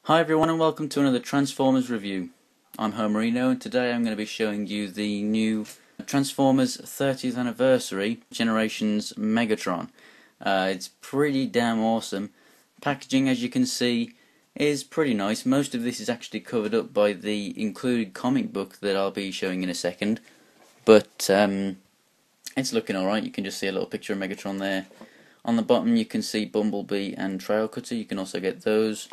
Hi everyone and welcome to another Transformers review. I'm Homerino and today I'm going to be showing you the new Transformers 30th Anniversary Generations Megatron. It's pretty damn awesome. Packaging, as you can see, is pretty nice. Most of this is actually covered up by the included comic book that I'll be showing in a second, but it's looking alright. You can just see a little picture of Megatron there. On the bottom you can see Bumblebee and Trail Cutter. You can also get those.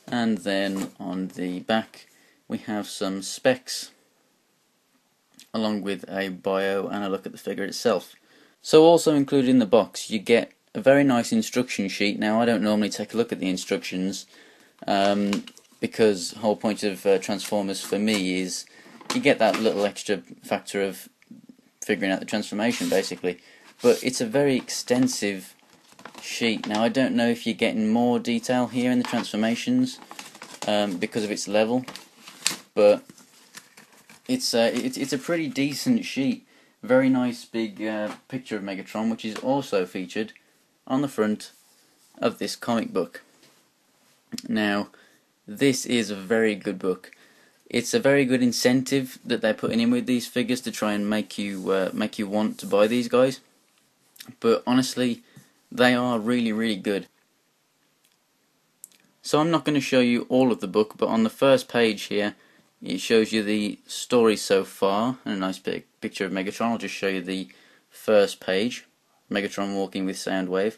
And then on the back we have some specs along with a bio and a look at the figure itself. So also included in the box you get a very nice instruction sheet. Now I don't normally take a look at the instructions because the whole point of Transformers for me is you get that little extra factor of figuring out the transformation basically, but it's a very extensive sheet. Now I don't know if you're getting more detail here in the transformations because of its level, but it's a pretty decent sheet. Very nice big picture of Megatron, which is also featured on the front of this comic book. Now this is a very good book. It's a very good incentive that they're putting in with these figures to try and make you want to buy these guys, but honestly they are really good. So I'm not going to show you all of the book, but on the first page here it shows you the story so far and a nice big picture of Megatron. I'll just show you the first page, Megatron walking with Soundwave.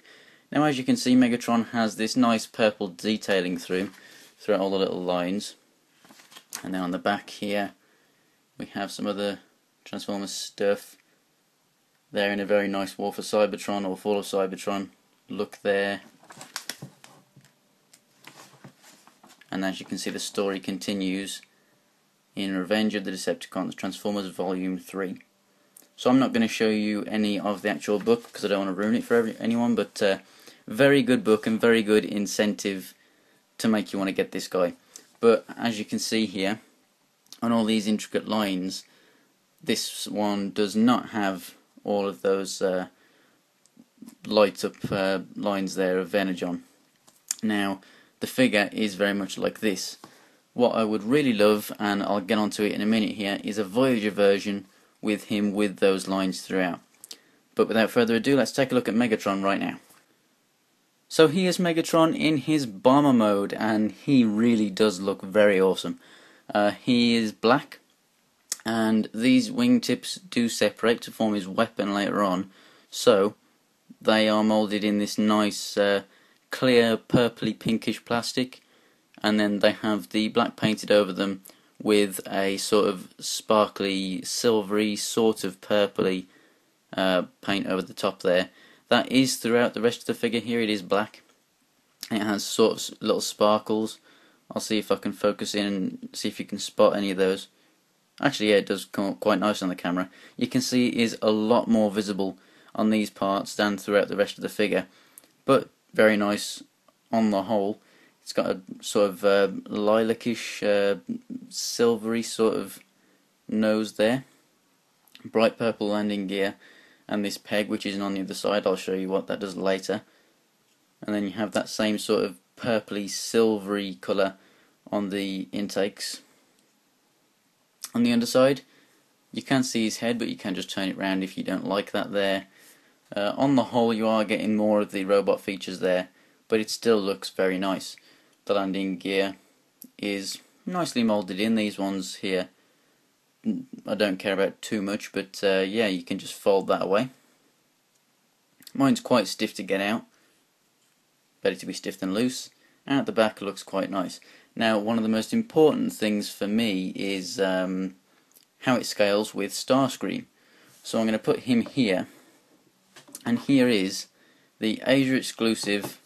Now as you can see, Megatron has this nice purple detailing throughout all the little lines, and then on the back here we have some other Transformers stuff. They're in a very nice War for Cybertron or Fall of Cybertron look there. And as you can see, the story continues in Revenge of the Decepticons, Transformers Volume 3. So I'm not going to show you any of the actual book because I don't want to ruin it for anyone, but very good book and very good incentive to make you want to get this guy. But as you can see here, on all these intricate lines, this one does not have all of those light up lines there of Energon. Now the figure is very much like this. What I would really love, and I'll get onto it in a minute here, is a Voyager version with him with those lines throughout. But without further ado, let's take a look at Megatron right now. So here's Megatron in his bomber mode, and he really does look very awesome. He is black, and these wingtips do separate to form his weapon later on, so they are moulded in this nice clear purpley pinkish plastic, and then they have the black painted over them with a sort of sparkly silvery sort of purpley paint over the top there. That is throughout the rest of the figure. Here it is black. It has sort of little sparkles. I'll see if I can focus in and see if you can spot any of those. Actually, yeah, it does come up quite nice on the camera. You can see it is a lot more visible on these parts than throughout the rest of the figure, but very nice on the whole. It's got a sort of lilacish, silvery sort of nose there, bright purple landing gear, and this peg which isn't on the other side. I'll show you what that does later. And then you have that same sort of purpley silvery colour on the intakes. On the underside you can see his head, but you can just turn it round if you don't like that there. On the whole you are getting more of the robot features there, but it still looks very nice. The landing gear is nicely moulded in. These ones here I don't care about too much, but yeah, you can just fold that away. Mine's quite stiff to get out, better to be stiff than loose, and at the back it looks quite nice. Now one of the most important things for me is how it scales with Starscream. So I'm going to put him here, and here is the Asia exclusive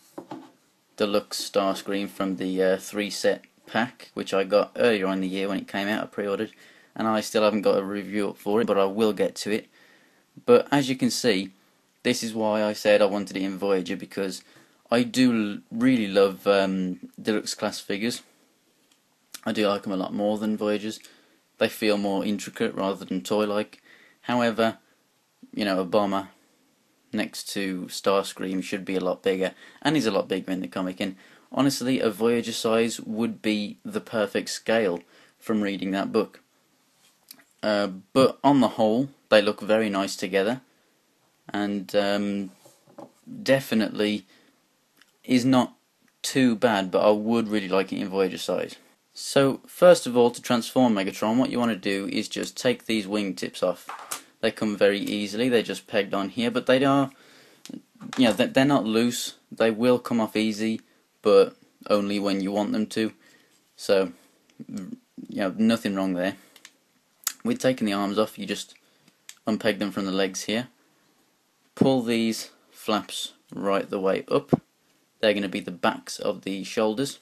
deluxe Starscream from the 3-set pack, which I got earlier in the year when it came out. I pre-ordered, and I still haven't got a review up for it, but I will get to it. But as you can see, this is why I said I wanted it in Voyager, because I do really love deluxe class figures. I do like them a lot more than Voyagers. They feel more intricate rather than toy-like. However, you know, a bomber next to Starscream should be a lot bigger, and he's a lot bigger in the comic, and honestly, a Voyager size would be the perfect scale from reading that book. But on the whole, they look very nice together, and definitely is not too bad, but I would really like it in Voyager size. So first of all, to transform Megatron, what you want to do is just take these wingtips off. They come very easily, they're just pegged on here, but they are, they're not loose. They will come off easy, but only when you want them to. So, nothing wrong there. With taking the arms off, you just unpeg them from the legs here. Pull these flaps right the way up. They're going to be the backs of the shoulders.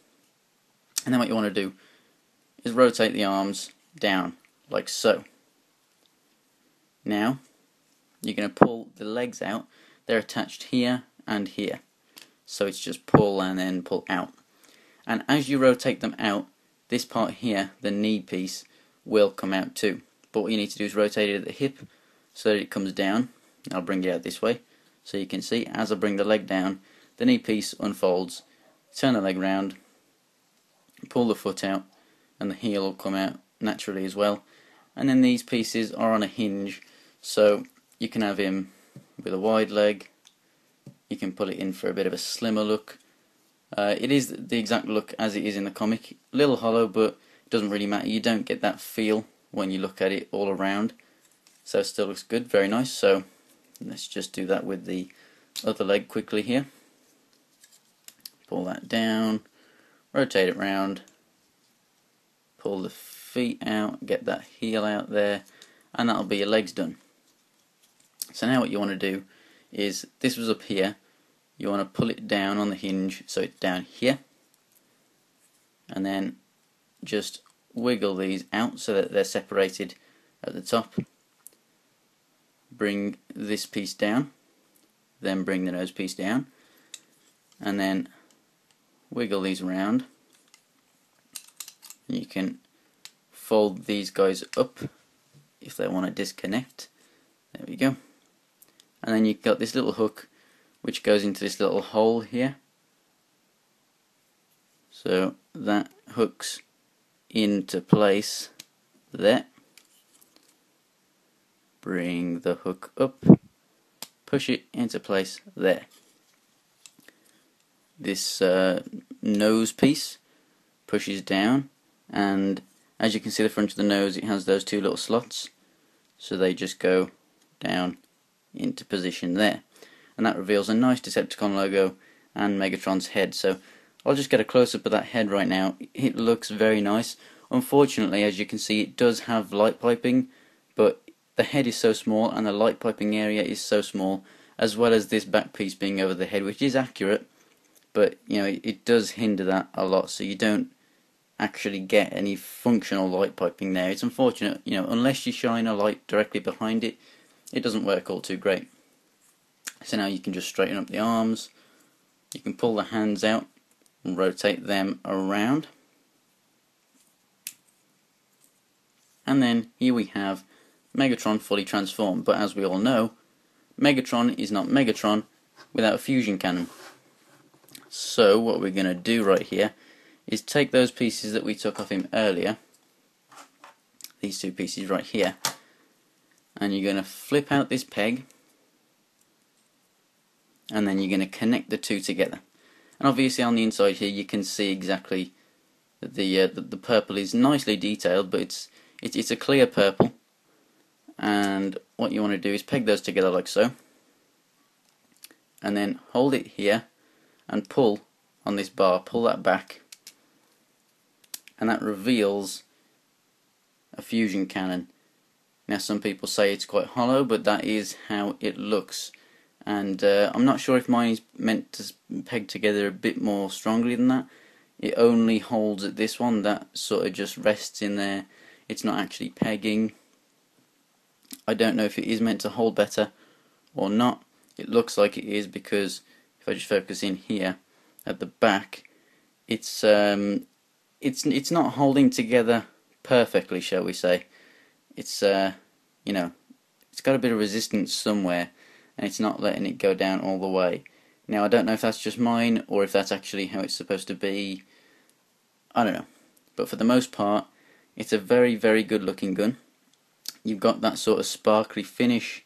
And then what you want to do is rotate the arms down, like so. Now, you're going to pull the legs out. They're attached here and here. So it's just pull and then pull out. And as you rotate them out, this part here, the knee piece, will come out too. But what you need to do is rotate it at the hip so that it comes down. I'll bring it out this way so you can see. As I bring the leg down, the knee piece unfolds, turn the leg round, pull the foot out, and the heel will come out naturally as well. And then these pieces are on a hinge, so you can have him with a wide leg. You can put it in for a bit of a slimmer look. It is the exact look as it is in the comic. A little hollow, but it doesn't really matter. You don't get that feel when you look at it all around. So it still looks good, very nice. So let's just do that with the other leg quickly here. Pull that down, rotate it round, pull the feet out, get that heel out there, and that'll be your legs done. So now what you want to do is, this was up here, you want to pull it down on the hinge so it's down here, and then just wiggle these out so that they're separated at the top. Bring this piece down, then bring the nose piece down, and then wiggle these around. You can fold these guys up if they want to disconnect. There we go. And then you've got this little hook which goes into this little hole here. So that hooks into place there. Bring the hook up, push it into place there. This nose piece pushes down, and as you can see the front of the nose, it has those two little slots, so they just go down into position there, and that reveals a nice Decepticon logo and Megatron's head. So I'll just get a close-up of that head right now. It looks very nice. Unfortunately, as you can see, it does have light piping, but the head is so small and the light piping area is so small, as well as this back piece being over the head, which is accurate, but it does hinder that a lot, so you don't actually get any functional light piping there. It's unfortunate, unless you shine a light directly behind it, it doesn't work all too great. So now you can just straighten up the arms, you can pull the hands out and rotate them around, and then here we have Megatron fully transformed. But as we all know, Megatron is not Megatron without a fusion cannon. So what we're going to do right here is take those pieces that we took off him earlier, these two pieces right here, and you're going to flip out this peg, and then you're going to connect the two together. And obviously on the inside here you can see exactly that the purple is nicely detailed, but it's a clear purple. And what you want to do is peg those together like so, and then hold it here and pull on this bar, pull that back, and that reveals a fusion cannon. Now some people say it's quite hollow, but that is how it looks, and I'm not sure if mine is meant to peg together a bit more strongly than that. It only holds at this one, that sort of just rests in there, it's not actually pegging. I don't know if it is meant to hold better or not. It looks like it is, because if I just focus in here at the back, it's not holding together perfectly, shall we say. It's it's got a bit of resistance somewhere, and it's not letting it go down all the way. Now I don't know if that's just mine or if that's actually how it's supposed to be. I don't know. But for the most part, it's a very, very good looking gun. You've got that sort of sparkly finish,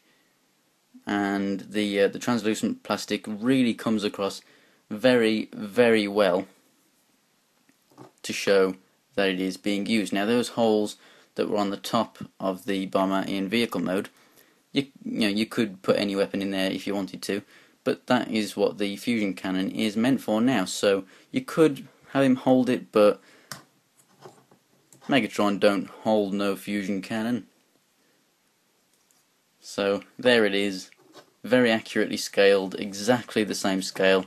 and the translucent plastic really comes across very, very well to show that it is being used. Now those holes that were on the top of the bomber in vehicle mode, you could put any weapon in there if you wanted to, but that is what the fusion cannon is meant for now. So you could have him hold it, but Megatron don't hold no fusion cannon. So there it is, very accurately scaled, exactly the same scale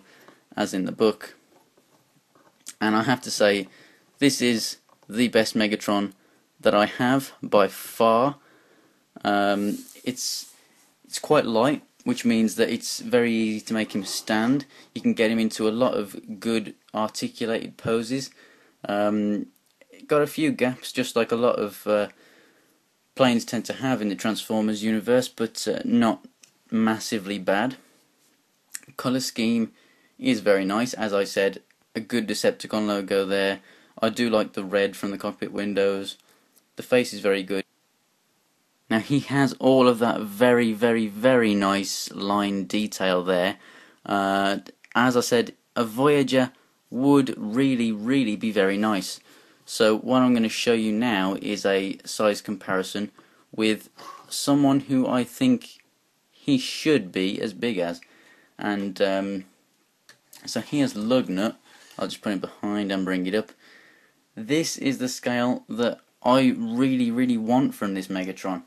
as in the book. And I have to say, this is the best Megatron that I have by far. It's quite light, which means that it's very easy to make him stand. You can get him into a lot of good articulated poses. Got a few gaps, just like a lot of planes tend to have in the Transformers universe, but not massively bad. Colour scheme is very nice, as I said, a good Decepticon logo there. I do like the red from the cockpit windows. The face is very good. Now he has all of that very, very, very nice line detail there. As I said, a Voyager would really, really be very nice. So what I'm going to show you now is a size comparison with someone who I think he should be as big as. And so here's Lugnut. I'll just put it behind and bring it up. This is the scale that I really, really want from this Megatron.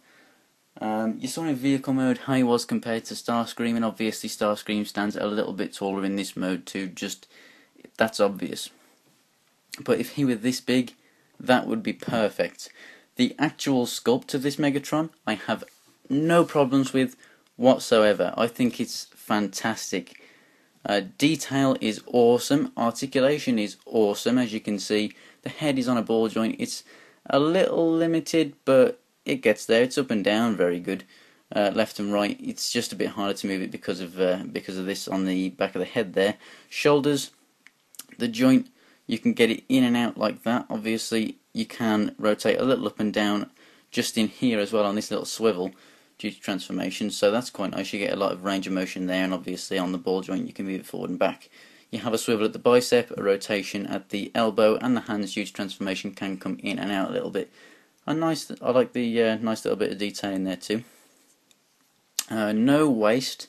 You saw in vehicle mode how he was compared to Starscream, and obviously Starscream stands a little bit taller in this mode too, just that's obvious. But if he were this big, that would be perfect. The actual sculpt of this Megatron, I have no problems with whatsoever. I think it's fantastic. Detail is awesome, articulation is awesome, as you can see. The head is on a ball joint. It's a little limited, but it gets there. It's up and down very good, left and right. It's just a bit harder to move it because of this on the back of the head there. Shoulders, the joint, you can get it in and out like that. Obviously you can rotate a little up and down just in here as well on this little swivel due to transformation, so that's quite nice. You get a lot of range of motion there, and obviously on the ball joint you can move it forward and back. You have a swivel at the bicep, a rotation at the elbow, and the hands due to transformation can come in and out a little bit. I like the nice little bit of detail in there too. No waist,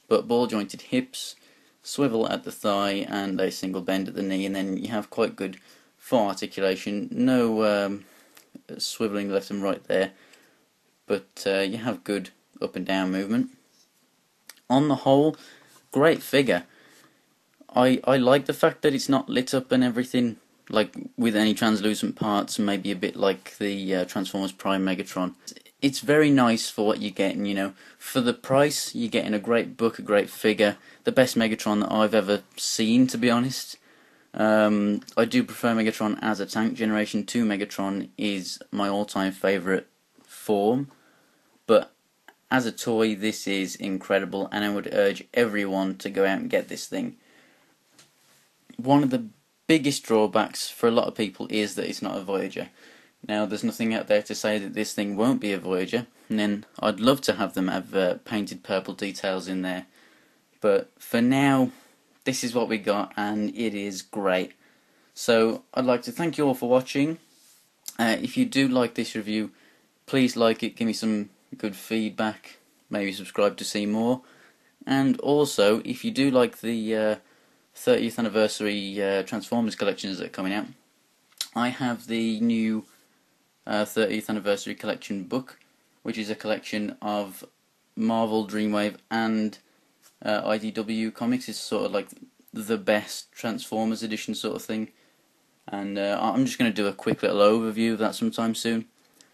but ball jointed hips, swivel at the thigh, and a single bend at the knee, and then you have quite good full articulation. No swiveling left and right there, but you have good up and down movement. On the whole, great figure. I like the fact that it's not lit up and everything, like with any translucent parts, maybe a bit like the Transformers Prime Megatron. It's very nice for what you're getting, you know. For the price, you're getting a great book, a great figure, the best Megatron that I've ever seen, to be honest. I do prefer Megatron as a tank. Generation 2 Megatron is my all-time favourite form, but as a toy, this is incredible, and I would urge everyone to go out and get this thing. One of the biggest drawbacks for a lot of people is that it's not a Voyager. Now, there's nothing out there to say that this thing won't be a Voyager, and then I'd love to have them have painted purple details in there. But for now, this is what we got, and it is great. So, I'd like to thank you all for watching. If you do like this review, please like it, give me some good feedback, maybe subscribe to see more. And also, if you do like the 30th anniversary Transformers collections that are coming out, I have the new 30th anniversary collection book, which is a collection of Marvel, Dreamwave and IDW comics. It's sort of like the best Transformers edition sort of thing, and I'm just going to do a quick little overview of that sometime soon,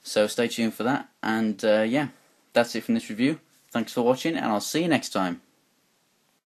so stay tuned for that. And yeah, that's it from this review. Thanks for watching, and I'll see you next time.